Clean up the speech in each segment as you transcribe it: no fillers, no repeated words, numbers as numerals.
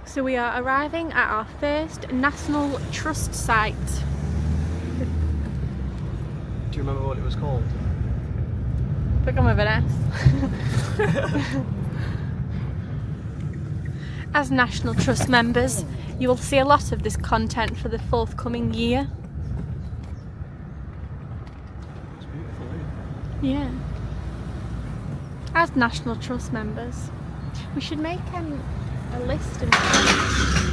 So we are arriving at our first National Trust site. Do you remember what it was called? Begin with an S. As National Trust members, you will see a lot of this content for the forthcoming year. It's beautiful, isn't it? Yeah. As National Trust members, we should make a list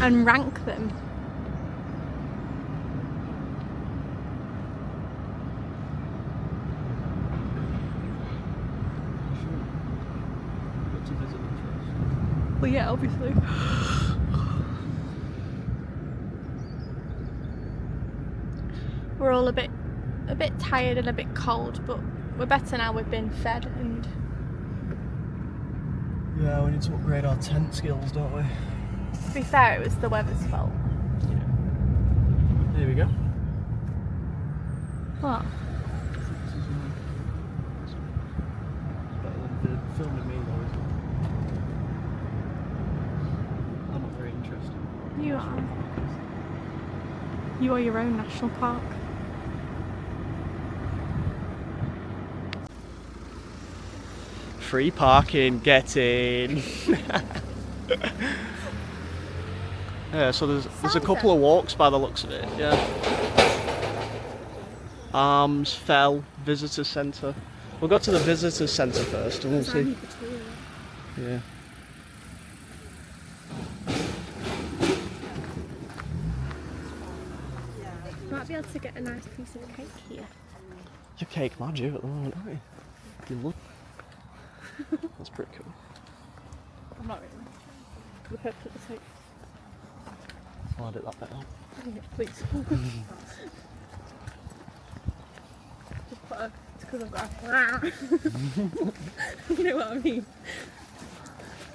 and rank them. Got to visit them first. Well, yeah, obviously. We're all a bit tired and a bit cold, but we're better now. We've been fed, and Yeah, we need to upgrade our tent skills, don't we? to be fair, it was the weather's fault. Yeah. Here we go. What? It's better than filming me though, isn't it? I'm not very interested. You are. You are your own national park. Free parking, get in. Yeah, so there's a couple of walks by the looks of it, yeah. Arms, Fell, Visitor Centre. We'll go to the Visitor Centre first and we'll see. Yeah. Might be able to get a nice piece of cake here. You're cake magic at the moment, aren't you? You look. That's pretty cool. I'm not really. For the purpose of the sake. I'll edit that bit out. Yeah, please. Just put a. It's because I've got a. You know what I mean?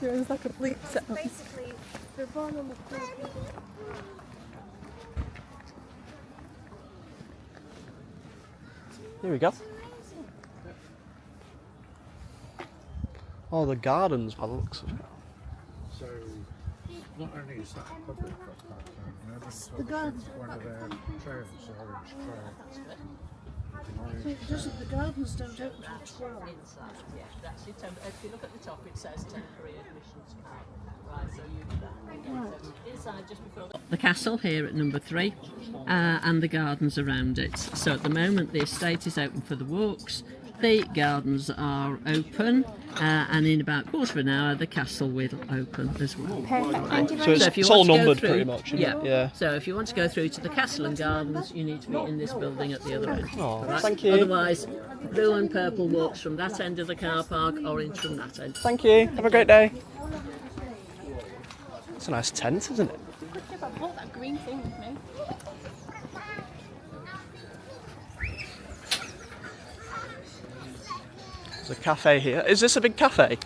It's like a bleep set up. Basically, they're born on the floor. Here we go. Oh, the gardens by the looks of it. So, not only is that a public park, this is The gardens. one of their trails, the orange trail. The gardens don't open until 12. Yeah, that's it. If you look at the top, it says temporary admissions card. Right, so you do that. Inside, just before the castle here at number 3, and the gardens around it. So at the moment, the estate is open for the walks. The gardens are open, and in about a quarter of an hour, the castle will open as well. Perfect. Thank you So very it's, much. if you it's all want to go numbered through- pretty much, isn't Yeah. it? Yeah. So if you want to go through to the castle and gardens, you need to be in this building at the other end. Oh, Right? thank you. Otherwise, blue and purple walks from that end of the car park, orange from that end. Thank you. Have a great day. It's a nice tent, isn't it? Good job, I brought that green thing with me. There's a cafe here. Is this a big cafe?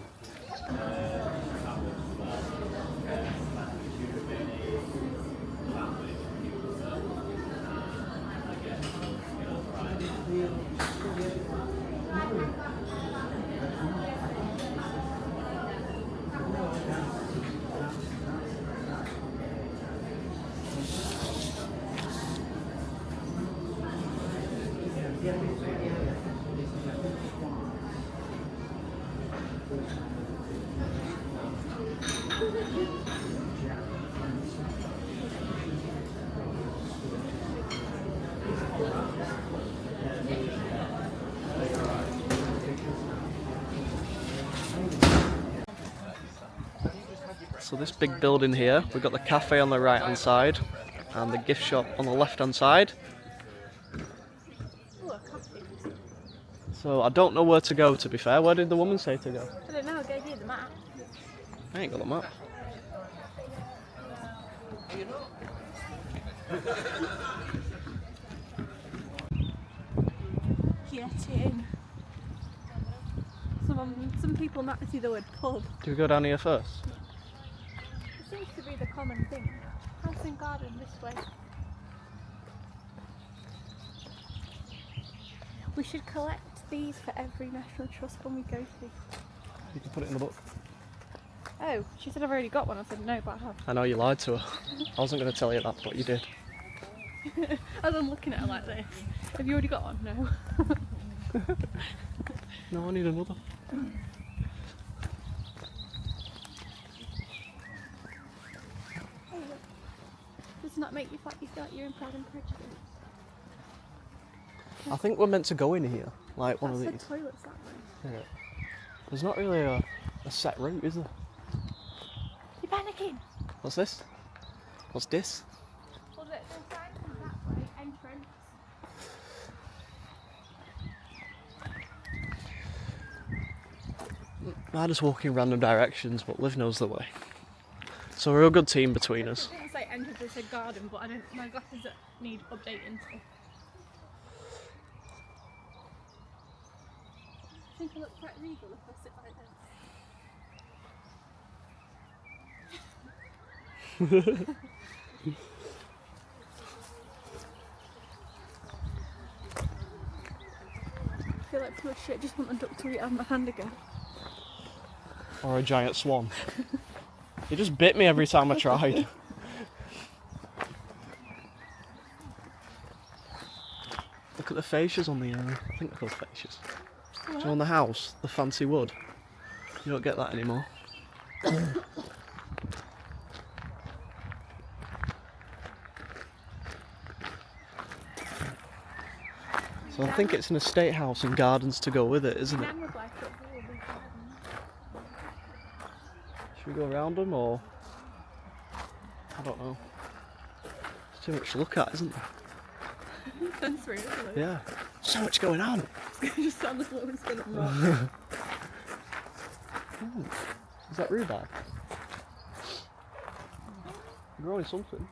So this big building here, we've got the cafe on the right hand side and the gift shop on the left hand side. Ooh, a coffee. So I don't know where to go, to be fair. Where did the woman say to go? I don't know, I gave you the map. I ain't got the map. Get in. Some people might see the word pub. Do we go down here first? It seems to be the common thing. House and garden this way. We should collect these for every National Trust when we go to. You can put it in the book. Oh, she said I've already got one. I said no, but I have. I know you lied to her. I wasn't going to tell you that, but you did. As I'm looking at her like this. Have you already got one? No. No, I need another. Does not make you feel like you're in Pride and Prejudice? I think we're meant to go in here, like one of That's these. the toilets that way. Yeah. There's not really a set route, is there? You're panicking. What's this? What's this? Well, the sign comes that way. Entrance. I just walk in random directions, but Liv knows the way. So we're a good team between us. I didn't say entrance, I said garden, but my glasses need updating. So. I think I look quite regal if I sit like this. I feel like too much shit. Just want my duck to eat out of my hand again. Or a giant swan. He just bit me every time I tried. Look at the fascias on the, I think they're called fascias. So on the house, the fancy wood. You don't get that anymore. So I think it's an estate house and gardens to go with it, isn't it? Nan would like it, but we'll be fine. Should we go around them or? I don't know. There's too much to look at, isn't there? That's really good. Yeah. So much going on. Just sound like a spin on rock. Oh, is that rhubarb? Growing something.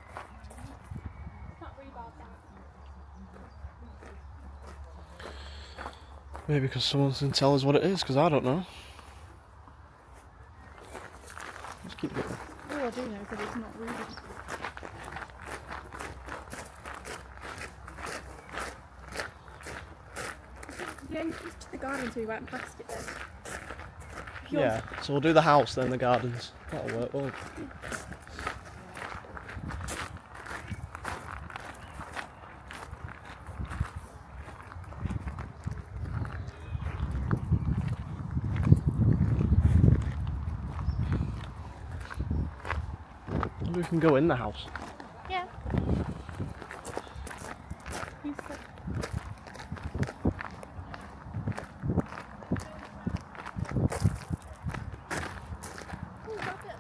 It's not rhubarb, that. Maybe because someone can tell us what it is, because I don't know. Let's keep going. Oh, I do know, but it's not rhubarb. The entrance to the garden, so we went past it then. Yeah, so we'll do the house, then the gardens. That'll work well. Maybe we can go in the house. Yeah. You said. Oh, got it.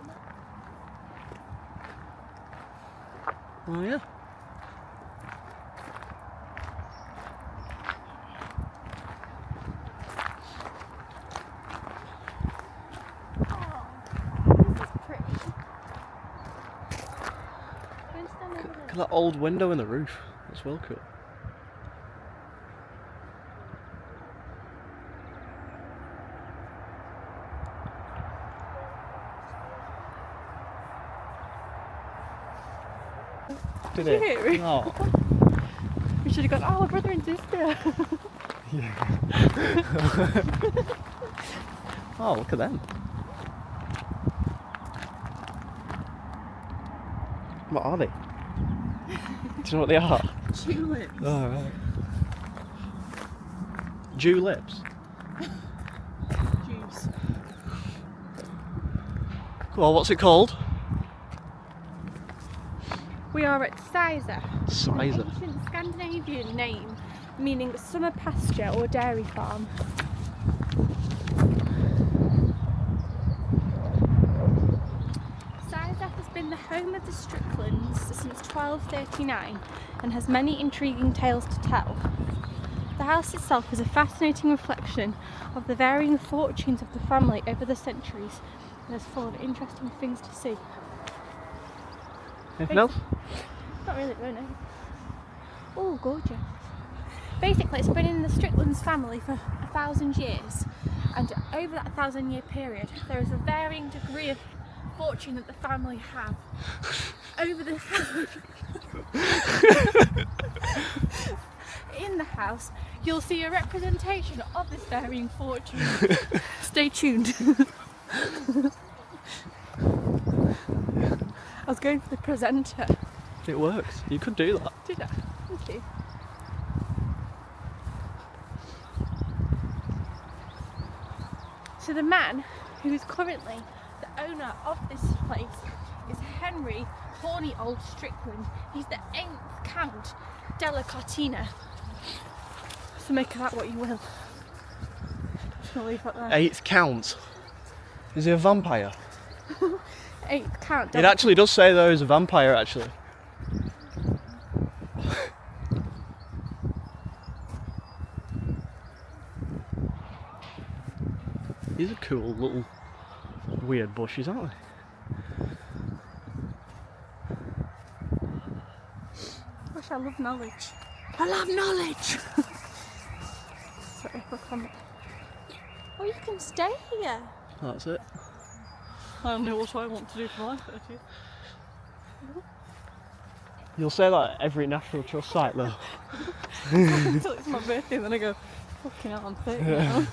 Oh yeah. Oh, this is pretty. Go and stand over Look there. at that old window in the roof. That's well cool. Did Did you hear it? Oh. We should have gone, oh, brother and sister. Oh, look at them. What are they? Do you know what they are? Tulips. Oh, right. Juleps. Juice. Well, what's it called? We are at Sizergh. An Sizergh. ancient Scandinavian name meaning summer pasture or dairy farm. Sizergh has been the home of the Stricklands since 1239 and has many intriguing tales to tell. The house itself is a fascinating reflection of the varying fortunes of the family over the centuries and is full of interesting things to see. Anything else? Not really, no. Oh, gorgeous. Basically, it's been in the Stricklands family for 1,000 years, and over that 1,000-year period, there is a varying degree of fortune that the family have. Over the in the house, you'll see a representation of this varying fortune. Stay tuned. going for the presenter. It works. You could do that. Did I? Thank you. So the man who is currently the owner of this place is Henry Horny Old Strickland. He's the 8th Count della Cortina. So make of that what you will. Just gonna leave that there. 8th Count. Is he a vampire? 8th Count. It actually does say though he's a vampire actually. These are cool little weird bushes, aren't they? Gosh, I love knowledge. I love knowledge! Sorry, look on it. Oh, you can stay here. That's it. I don't know what I want to do for my 30th. You'll say that at every National Trust site though. Until it's my birthday, and then I go, fucking hell, I'm 30 now.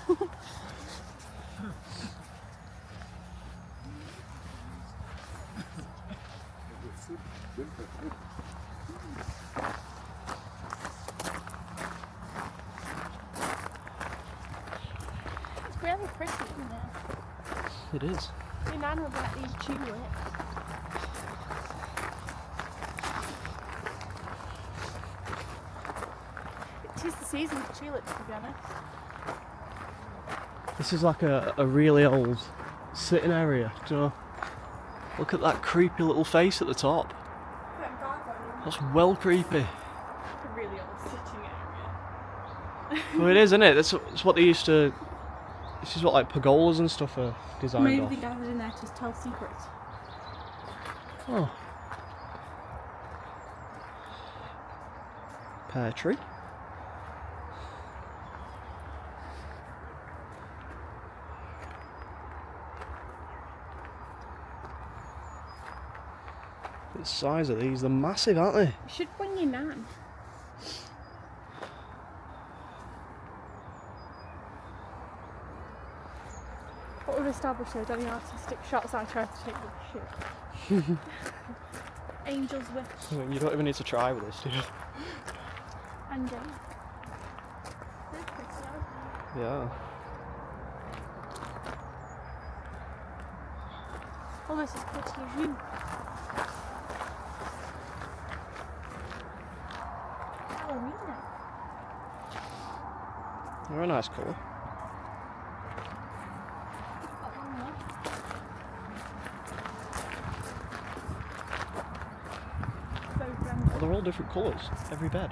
It's really pretty, isn't it? It is. My nan would like these tulips. It is the season for tulips, to be honest. This is like a really old sitting area, do you know? Look at that creepy little face at the top. That's well creepy. A really old sitting area. Well, it is, isn't it? That's what they used to. This is what like pergolas and stuff are designed Maybe off. they gathered in there to tell secrets. Oh. Pear tree. The size of these, they're massive, aren't they? You should bring your nan. What we've established here, don't you artistic shots I try to take with shit. Angel's wish. I mean, you don't even need to try with this, do you? And They're pretty, though. Yeah. Almost as pretty as you. Ballerina. They're a nice colour. Got one more. Very grand. Oh, they're all different colours, every bed.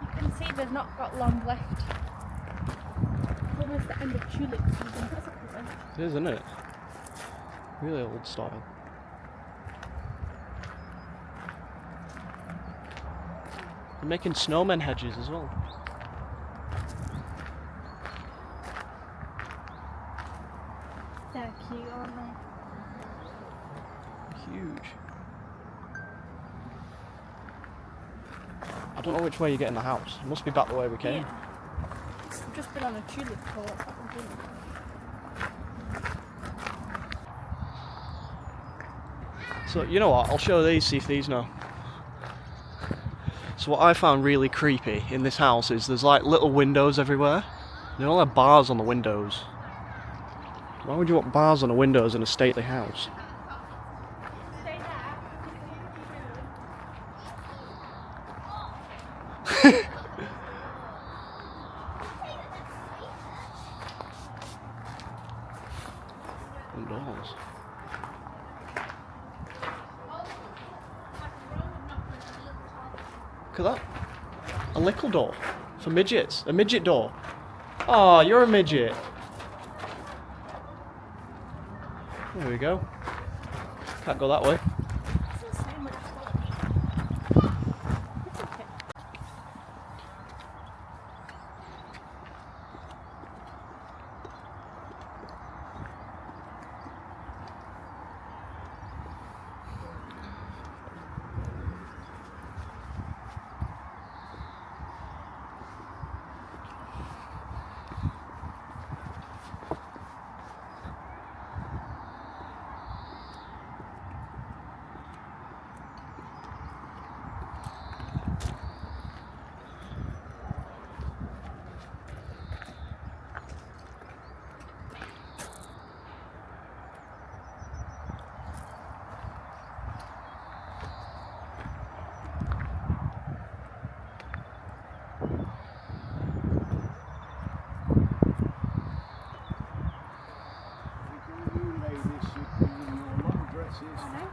You can see they've not got long left. Almost the end of tulip season. That's a good one. It is, isn't it? Really old style. They're making snowman hedges as well. They're cute, aren't they? Huge. I don't know which way you get in the house. It must be back the way we came. Yeah. We've just been on a tulip tour. That's what we're doing. So, you know what? I'll show these, see if these know. So what I found really creepy in this house is there's like little windows everywhere. They all have bars on the windows. Why would you want bars on the windows in a stately house? Stay Indoors. Look at that. A little door for midgets. A midget door. Oh, you're a midget. There we go. Can't go that way. This is so much fun. It's okay.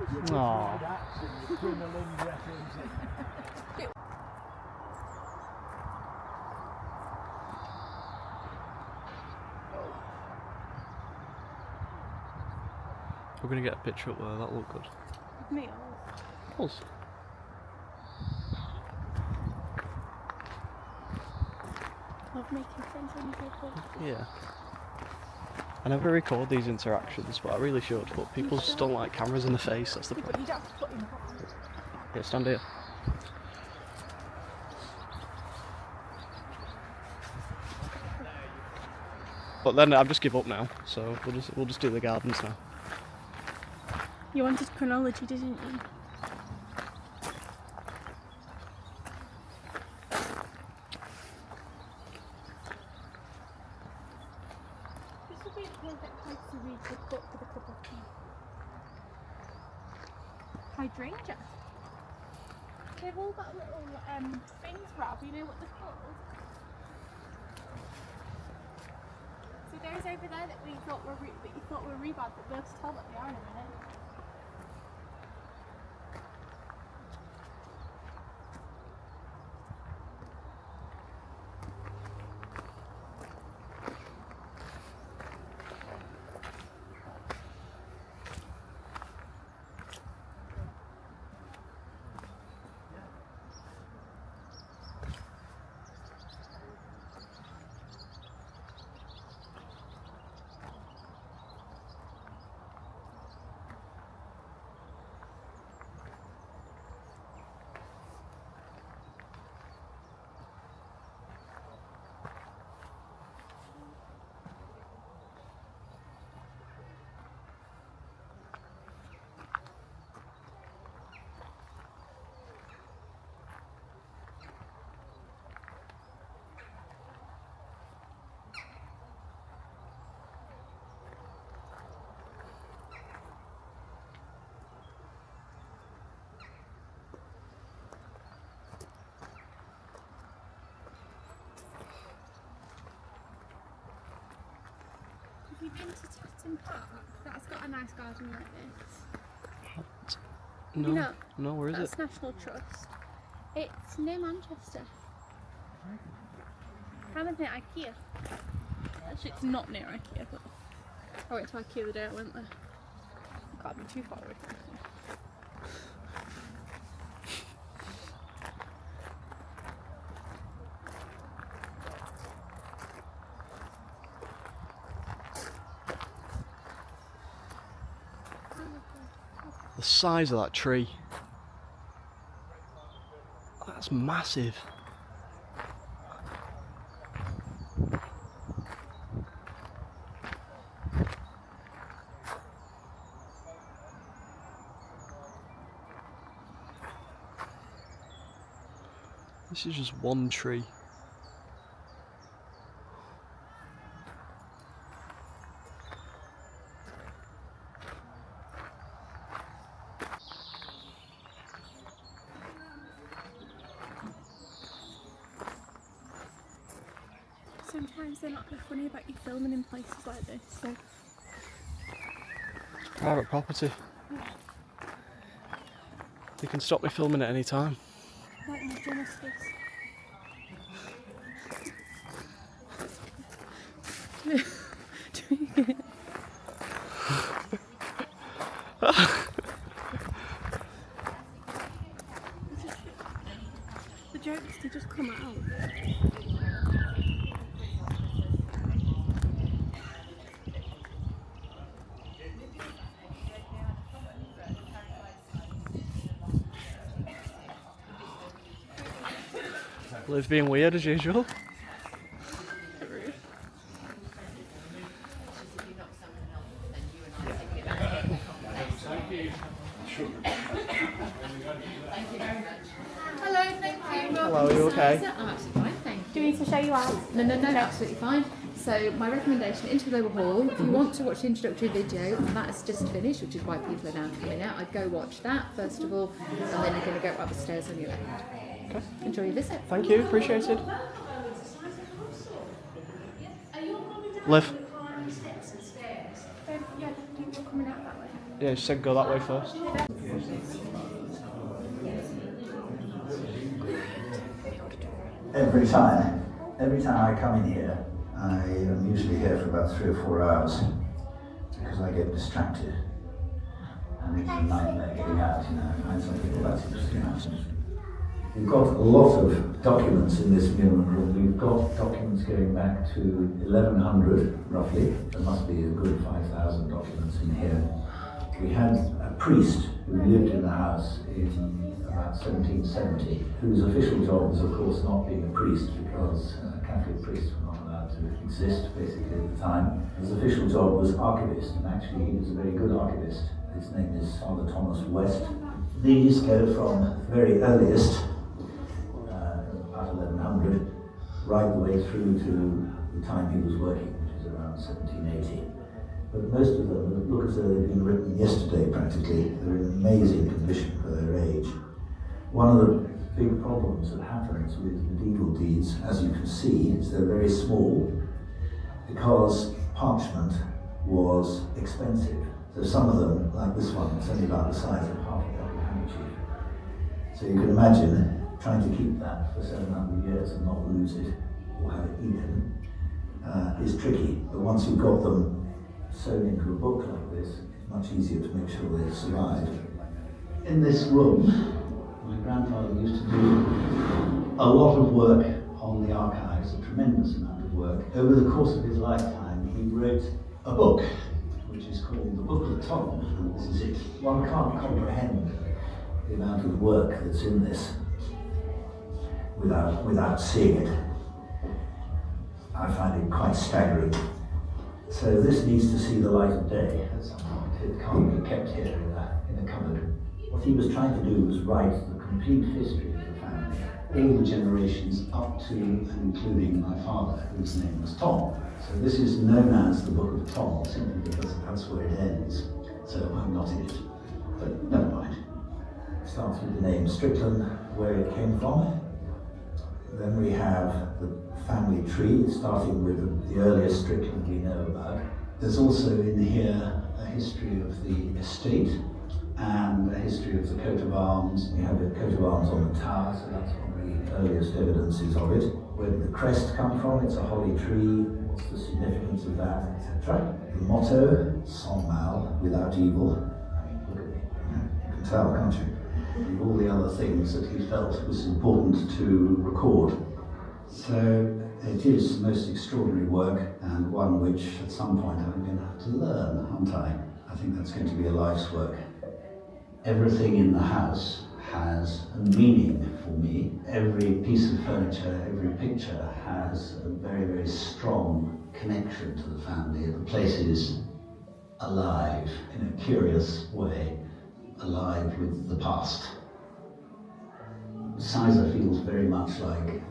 Aww. We're gonna get a picture up there, that'll look good. Meals. Pulse. Love making friends when you people. Yeah. I never record these interactions, but I really should. But people just don't like cameras in the face, that's the But problem. you don't have to put in the box. Yeah, stand here. But then I've just give up now, so we'll just do the gardens now. You wanted chronology, didn't you? This would be the perfect place to read the book with a cup of tea. Hydrangea. They've all got little things, Rob. You know what they're called? So those over there that you thought were rhubarb, but we'll just tell what they are in a minute. Have you been to Tatton Park? That's got a nice garden like this. No, You know, no, where is That's it? National Trust. It's near Manchester. Kind of near IKEA. Actually, it's not near IKEA, but I went to IKEA the day I went there. It can't be too far away from here. The size of that tree. That's massive. This is just one tree. Sometimes they're not funny about you filming in places like this, so Private property. You can stop me filming at any time. like my Genesis. The jokes, they just come out. Liv being weird as usual. Hello, thank you. Hello, are you okay? I'm absolutely fine, thank you. Do we need to show you out? No, absolutely fine. So my recommendation, into the Global Hall, if you want to watch the introductory video, that has just finished, which is why people are now coming out, I'd go watch that first of all, and then you're going to go up the stairs on your left. Okay. Enjoy your visit. Thank you, appreciated. Liv. Yeah, people are coming out that way. Yeah, you said go that way first. Every time I come in here, I am usually here for about 3 or 4 hours because I get distracted. And it's a nightmare getting out, you know. I find some people that's interesting. We've got a lot of documents in this mural room. We've got documents going back to 1100, roughly. There must be a good 5,000 documents in here. We had a priest who lived in the house in about 1770, whose official job was, of course, not being a priest, because Catholic priests were not allowed to exist, basically, at the time. His official job was archivist, and actually he was a very good archivist. His name is Father Thomas West. These go from the very earliest, about 1100, right the way through to the time he was working, which is around 1780. But most of them look as though they've been written yesterday, practically. They're in amazing condition for their age. One of the big problems that happens with medieval deeds, as you can see, is they're very small because parchment was expensive. So some of them, like this one, it's only about the size of half a pocket handkerchief. So you can imagine trying to keep that for 700 years and not lose it or have it eaten is tricky. But once you've got them sewn into a book like this, it's much easier to make sure they survive. In this room, my grandfather used to do a lot of work on the archives, a tremendous amount of work. Over the course of his lifetime, he wrote a book, which is called The Book of Tom, and this is it. One can't comprehend the amount of work that's in this without seeing it. I find it quite staggering. So this needs to see the light of day at some point. It can't be kept here in a cupboard. What he was trying to do was write the complete history of the family, all the generations up to and including my father, whose name was Tom. So this is known as the Book of Tom, simply because that's where it ends. So I'm not in it, but never mind. It starts with the name Strickland, where it came from. Then we have the family tree, starting with the earliest Strickland we know about. There's also in here a history of the estate and a history of the coat of arms. We have a coat of arms on the tower, so that's one of the earliest evidences of it. Where did the crest come from? It's a holly tree. What's the significance of that, etc. The motto, Sans mal, without evil. I mean, look at me. You can tell, can't you? And all the other things that he felt was important to record. So it is the most extraordinary work, and one which at some point I'm going to have to learn, aren't I? I think that's going to be a life's work. Everything in the house has a meaning for me. Every piece of furniture, every picture has a very, very strong connection to the family. The place is alive in a curious way, alive with the past. Sizergh feels very much like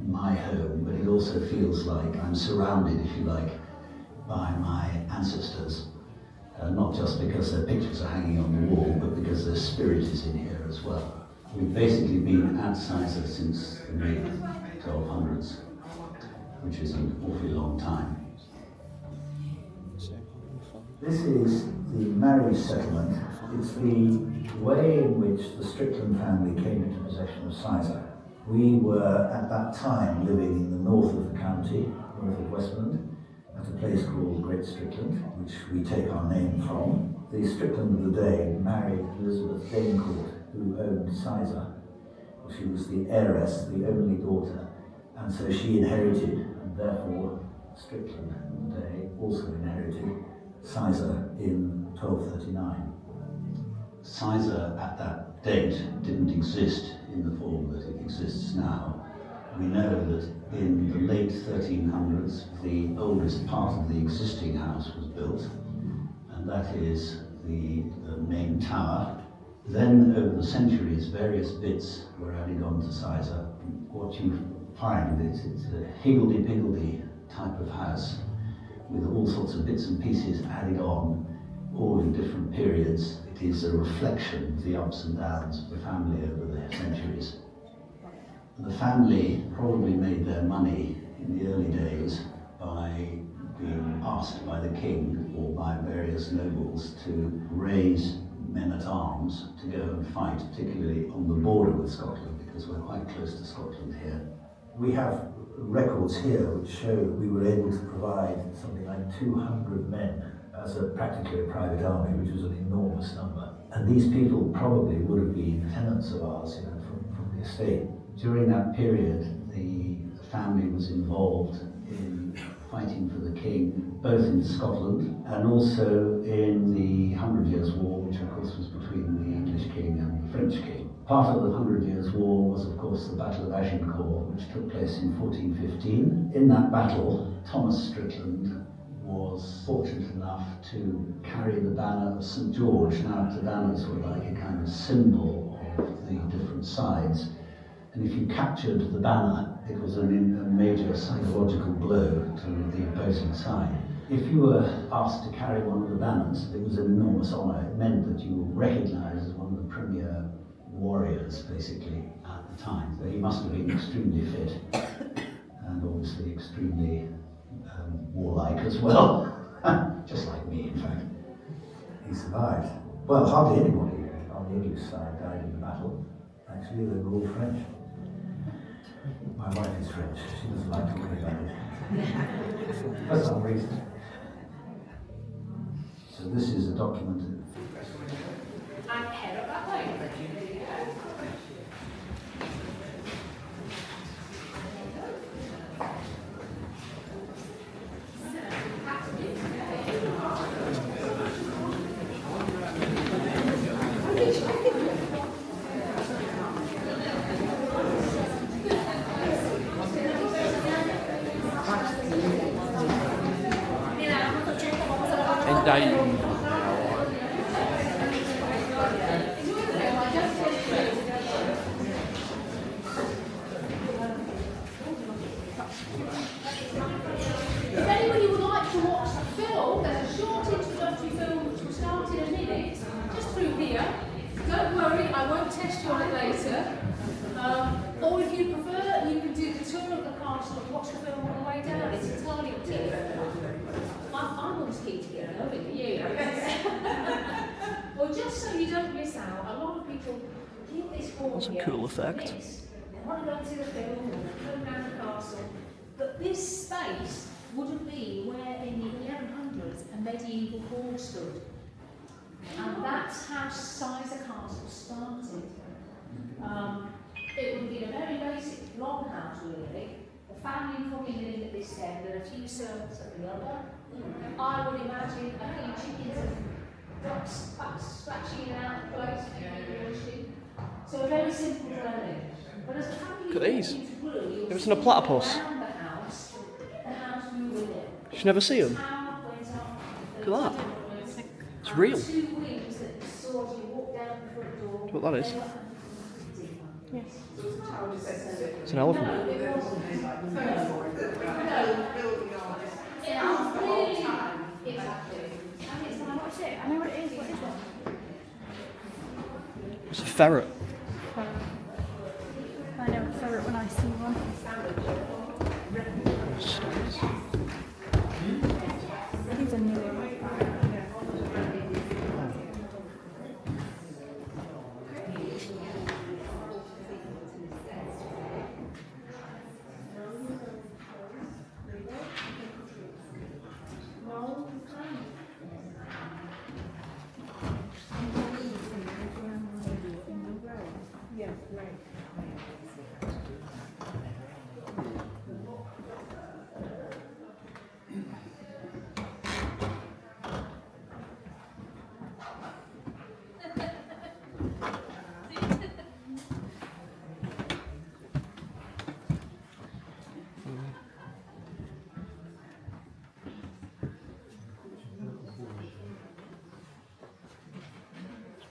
my home, but it also feels like I'm surrounded, if you like, by my ancestors. Not just because their pictures are hanging on the wall, but because their spirit is in here as well. We've basically been at Sizergh since the mid-1200s, which is an awfully long time. This is the marriage settlement. It's the way in which the Strickland family came into possession of Sizergh. We were at that time living in the north of the county, north of Westmorland, at a place called Great Strickland, which we take our name from. The Strickland of the day married Elizabeth Danecourt, who owned Sizergh. She was the heiress, the only daughter, and so she inherited, and therefore Strickland of the day also inherited Sizergh in 1239. Sizergh at that date didn't exist in the form that it exists now. We know that in the late 1300s, the oldest part of the existing house was built, and that is the main tower. Then, over the centuries, various bits were added on to Sizergh. What you find is it's a higgledy-piggledy type of house with all sorts of bits and pieces added on, all in different periods. It is a reflection of the ups and downs of the family over the centuries. The family probably made their money in the early days by being asked by the king or by various nobles to raise men-at-arms to go and fight, particularly on the border with Scotland, because we're quite close to Scotland here. We have records here which show that we were able to provide something like 200 men as practically a private army, which was an enormous number. And these people probably would have been tenants of ours, you know, from the estate. During that period, the family was involved in fighting for the king, both in Scotland and also in the 100 Years' War, which of course was between the English king and the French king. Part of the 100 Years' War was of course the Battle of Agincourt, which took place in 1415. In that battle, Thomas Strickland was fortunate enough to carry the banner of St. George. Now the banners were like a kind of symbol of the different sides. And if you captured the banner, it was a major psychological blow to the opposing side. If you were asked to carry one of the banners, it was an enormous honour. It meant that you were recognised as one of the premier warriors, basically, at the time. So he must have been extremely fit, and obviously extremely warlike as well. Just like me, in fact. He survived. Well, hardly anybody on the English side died in the battle. Actually, they were all French. My wife is French. She doesn't like talking about it. For some reason. So this is a document. And head up that way. If anybody would like to watch the film, there's a short introductory film which will start in a minute, just through here. Don't worry, I won't test you on it later. Or if you prefer, you can do the tour of the castle and watch the film on the way down. It's entirely up to you. I'm always keen to get going, are you? Well, just so you don't miss out, a lot of people keep this hall. That's a cool effect. They want to go to the film or come down the castle. But this space would have been where in the 1100s a medieval hall stood. And that's how Sizergh Castle started. It would have been a very basic longhouse, really. The family coming in at this end and a few servants at the other. I would imagine a few chickens and ducks scratching out the place. So a very simple dwelling. But as the family Look at these. into blue, It was in a platypus. the house grew with it. You should never see them. Tower went up. Look at that. It's real. The two wings that you saw as you walked down the front door. Look what that is. Yes. It's an elephant. No, it wasn't. Exactly. And it's like, what's it? I know what it is. What is it? It's a ferret. I know a ferret when I see one. These are new.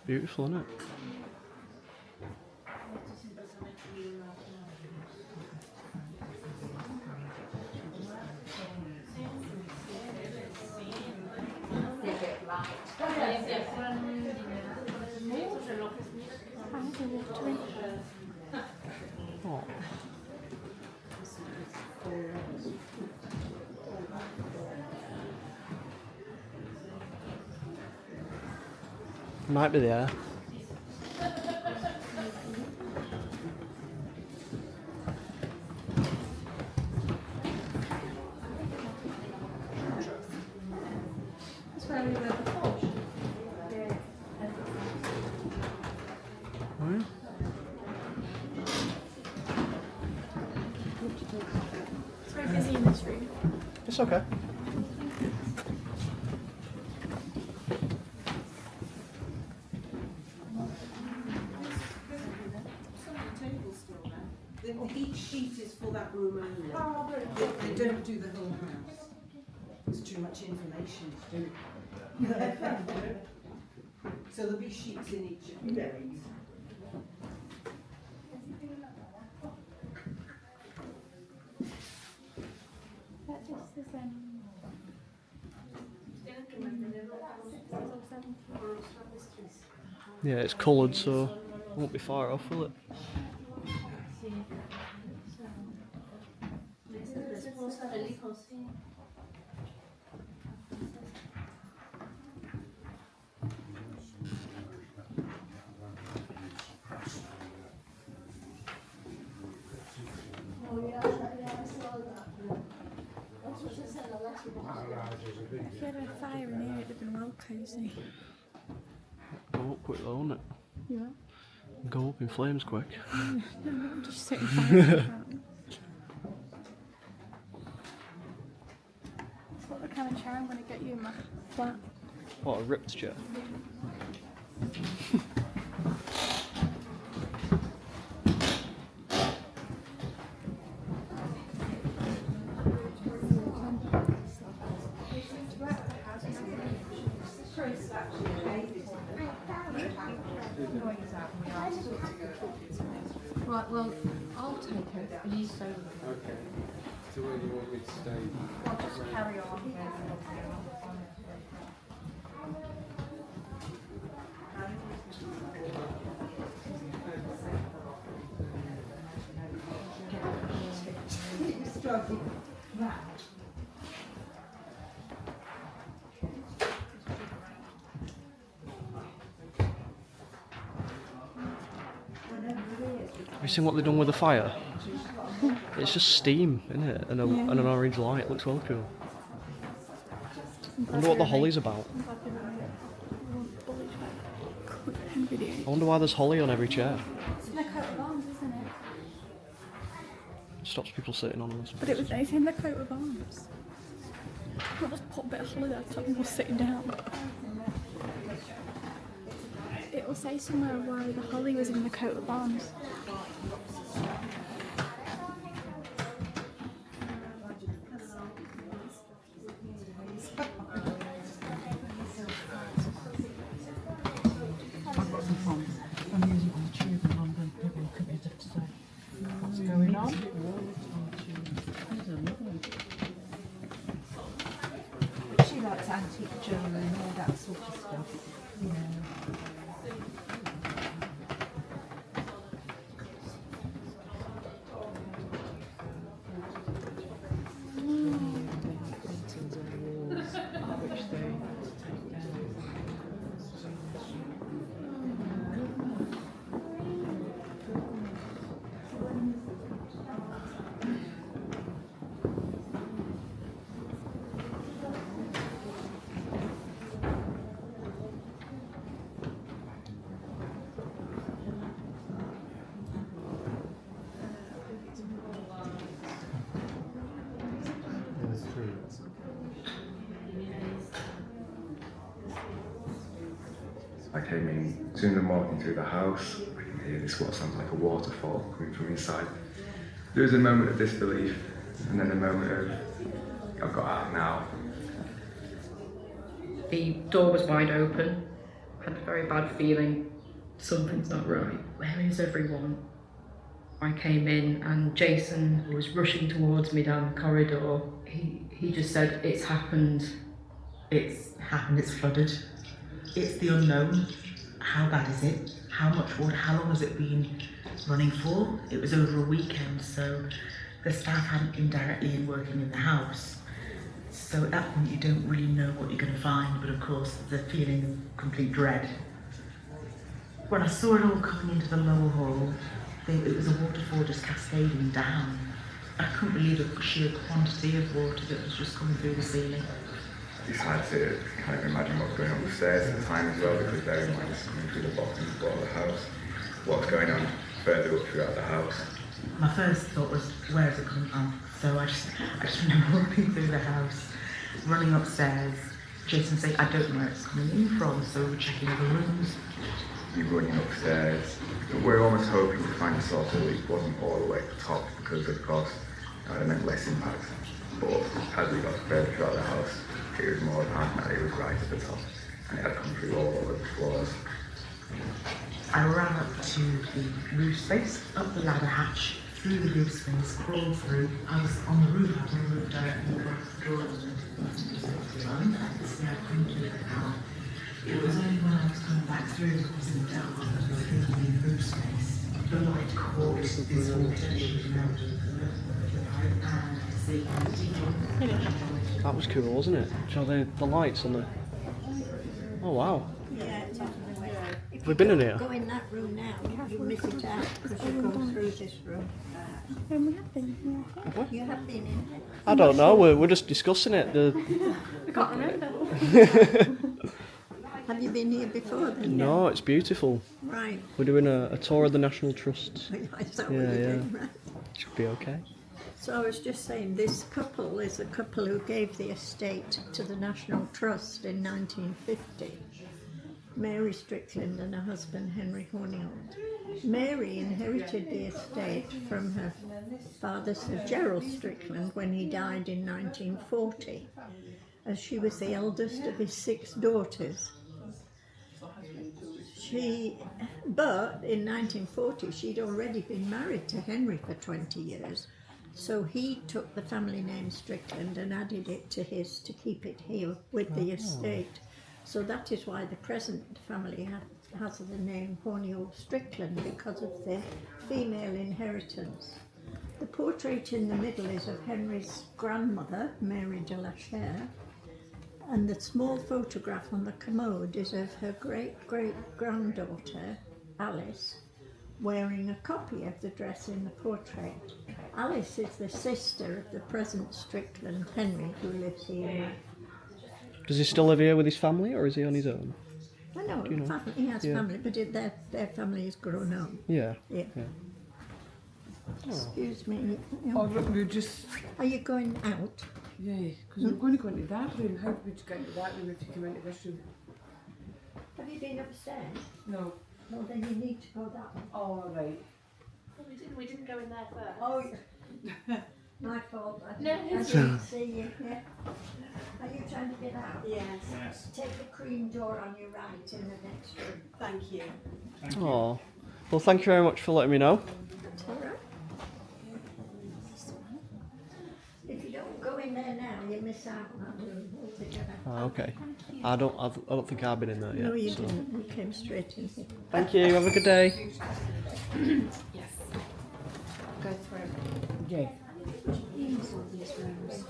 Beautiful, isn't it? Oh. Might be the air. That's where we were before. Oh, yeah. It's very busy in this room. It's okay. Each sheet is for that room only. They don't do the whole house. It's too much information to do. So there'll be sheets in each of the rooms. Yeah, it's coloured, so it won't be far off, will it? If you had a fire in here, it'd have been well cosy. Go up quick though, won't it? Yeah. Go up in flames quick. I'm just sitting fire. That's what the kind of chair I'm going to get you in my flat. What, a ripped chair? Right, well, I'll take it and you stay with it. Okay. So where do you want me to stay? I'll just carry on. Have you seen what they've done with the fire? It's just steam, isn't it? And, and an orange light. It looks well cool. I wonder what the holly's about. I wonder why there's holly on every chair. It's in the coat of arms, isn't it? It stops people sitting on them. But it's in the coat of arms. I'll just put a bit of holly there to stop people sitting down. It will say somewhere why the holly was in the coat of arms. I'm using on the tube in London. People look at me as if to say, what's going on? She likes antique jewellery and all that sort of stuff. You know. I came in, as soon as I'm walking through the house, I can hear this what sounds like a waterfall coming from inside. There was a moment of disbelief, and then a moment of, I've got out now. The door was wide open. I had a very bad feeling, something's not right. Where is everyone? I came in and Jason was rushing towards me down the corridor. He just said, it's happened. It's happened, it's flooded. It's the unknown. How bad is it? How much water? How long has it been running for? It was over a weekend, so the staff hadn't been directly in working in the house. So at that point you don't really know what you're going to find, but of course the feeling of complete dread when I saw it all coming into the lower hall, it was a waterfall just cascading down. I couldn't believe the sheer quantity of water that was just coming through the ceiling. It's hard to kind of imagine what's going on upstairs at the time as well, because bear in mind it's coming through the bottom floor of the house. What's going on further up throughout the house. My first thought was, where is it coming from? So I just remember walking through the house, running upstairs, Jason saying, I don't know where it's coming in from, so we were checking the rooms. You're running upstairs. We're almost hoping to find a source that it wasn't all the way at the top, because of course it meant less impact. But as we got further throughout the house, it was more apparent that it was right at the top, and it had come through all over the floors. I ran up to the roof space, up the ladder hatch, through the roof space, crawled through. I was on the roof, I was on the roof directly above the door. It was only when I was coming back through, it was in the dark, through the roof space. The light caught this water, That was cool, wasn't it? Do you know the lights on the... Oh wow. Yeah, it's off the way. If We've been in here. Go in that room now, you miss it out because you go through this room. And we have been here. Have we? You have been in it. I don't know, we're just discussing it. I can't remember. Have you been here before then? No, it's beautiful. Right. We're doing a tour of the National Trust. Is that what you're doing? Right. Should be okay. So I was just saying, this couple is a couple who gave the estate to the National Trust in 1950. Mary Strickland and her husband Henry Hornigold. Mary inherited the estate from her father Sir Gerald Strickland when he died in 1940, as she was the eldest of his 6 daughters. But in 1940 she'd already been married to Henry for 20 years. So he took the family name Strickland and added it to his to keep it here with the estate. So that is why the present family has the name Hornigold Strickland, because of the female inheritance. The portrait in the middle is of Henry's grandmother, Mary de la Chair, and the small photograph on the commode is of her great-great-granddaughter, Alice, wearing a copy of the dress in the portrait. Alice is the sister of the present Strickland, Henry, who lives here now. Does he still live here with his family, or is he on his own? I know, Do you know? he has family, but their family is grown up. Yeah. Yeah. Excuse me. Oh, look, we're just... Are you going out? Yeah, because I'm going to go into that room. How would you go into that room if you come into this room? Have you been upstairs? No. Well, then you need to go that way. Oh, all right. We didn't go in there first. Oh, my fault. I No, didn't see you. Yeah. Are you trying to get out? Yes. Take the cream door on your right in the next room. Thank you. Oh, well, thank you very much for letting me know. That's all right. If you don't go in there now, you miss out on that room altogether. Oh, okay. I don't think I've been in there yet. No, you so. didn't. We came straight in here. Thank you. Have a good day. Yes. Go through. Yeah. These are these rooms.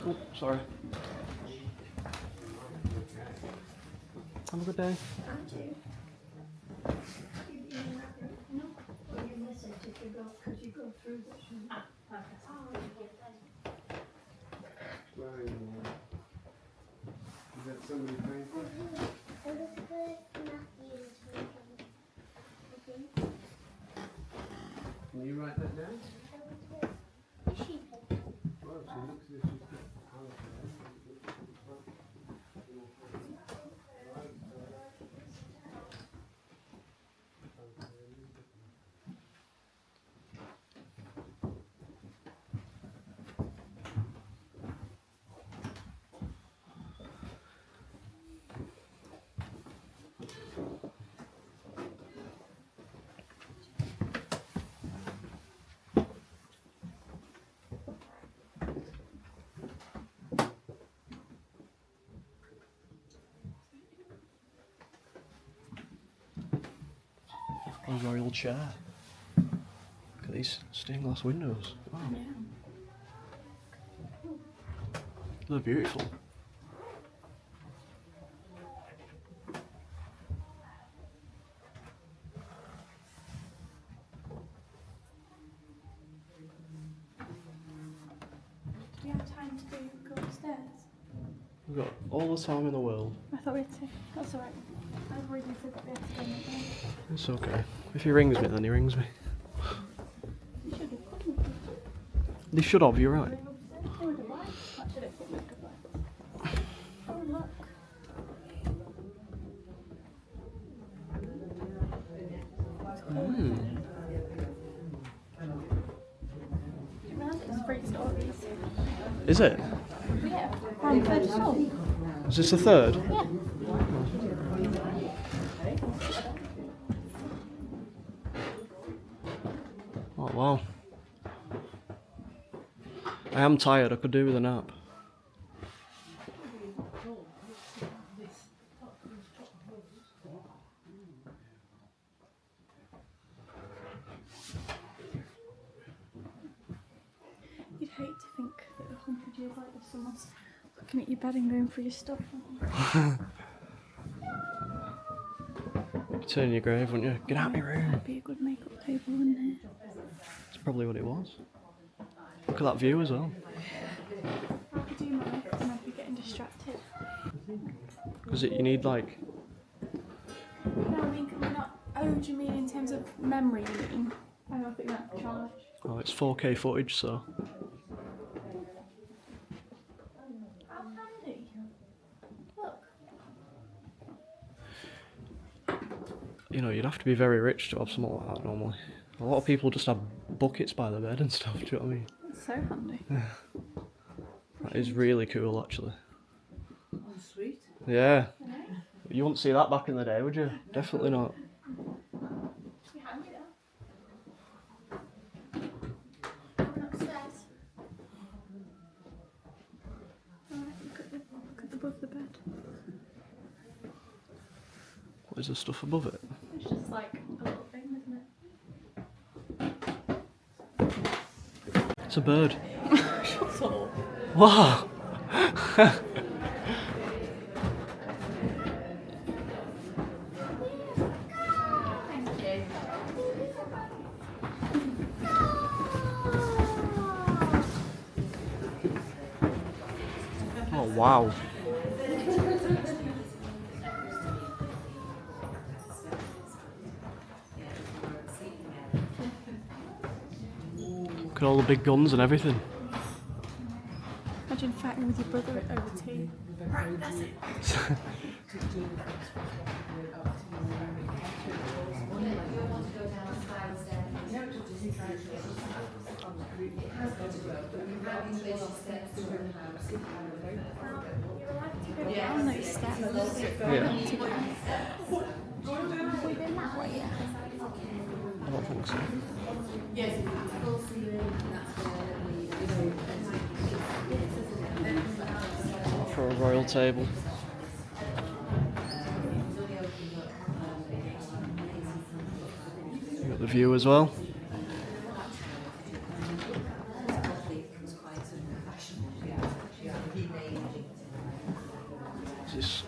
Oh, sorry. Have a good day. Aren't you? No. Well, you miss it if you go, because you go through this room. Is that somebody paying for it? Can you write that down? Well, she looks as if she's got colour. A royal chair. Look at these stained glass windows. Wow. They're beautiful. Do you have time to go upstairs? We've got all the time in the world. I thought we had to. That's alright. I already said that we had to go in there. It's okay. If he rings me, then he rings me. You should have called me. They should have, you're right. They would have liked. Actually, they would have liked. Oh, look. Mm. It's 3 stories. Is it? Yeah. And 3rd story. Is this the 3rd? Yeah. Oh wow. I am tired, I could do with a nap. You'd hate to think that 100 years later someone's looking at your bed and going through your stuff. You'd turn in your grave, wouldn't you? Get out of my room. That'd be a good makeup table, wouldn't it? That's probably what it was. Look at that view as well. I could do my makeup and I'd be getting distracted. Because you need like... No, I mean, can we not... Oh, do you mean in terms of memory, you mean? I don't think that charge. Oh, it's 4K footage, so... How handy. Look. You know, you'd have to be very rich to have something like that normally. A lot of people just have buckets by their bed and stuff, do you know what I mean? It's so handy. That is really cool, actually. Oh, sweet. Yeah. You wouldn't see that back in the day, would you? Definitely not. You're handy though. Coming upstairs. Alright, look at above the bed. What is the stuff above it? It's just like a little thing, isn't it? It's a bird. Shut up. Wow! Oh wow. Look at all the big guns and everything. Imagine fighting with your brother over tea. Right, that's it. Down those steps. Yeah. We've been that way, yeah. I don't think so. For a royal table. You got the view as well. What's this?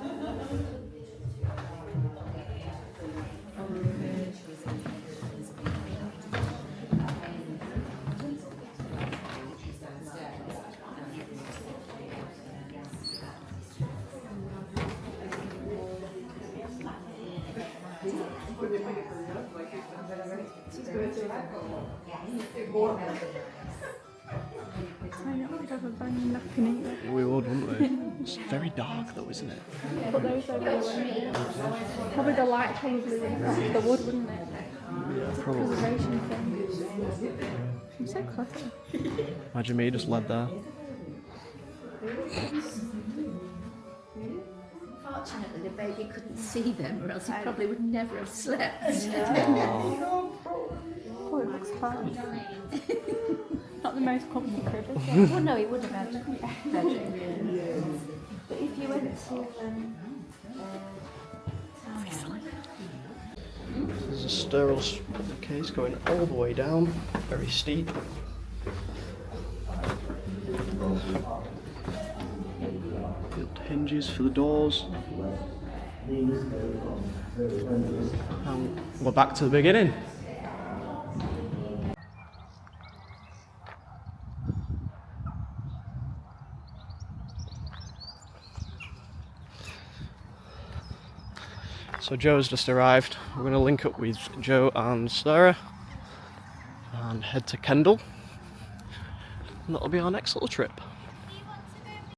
We'd have a banging napkin either. We would, wouldn't we? It's very dark though, isn't it? Put those over the window. Probably the light probably would affect the wood, wouldn't it? Yeah, probably. Preservation thing. I'm so clever. Imagine me just led there. Fortunately, the baby couldn't see them, or else he probably would never have slept. Oh, it looks hard. Not the most comfy crib, is it? Well, no, he would have had bedroom. But if you went to This is There's a staircase going all the way down, very steep. Built hinges for the doors. And we're back to the beginning. So Joe's just arrived. We're going to link up with Joe and Sarah and head to Kendal. And that'll be our next little trip.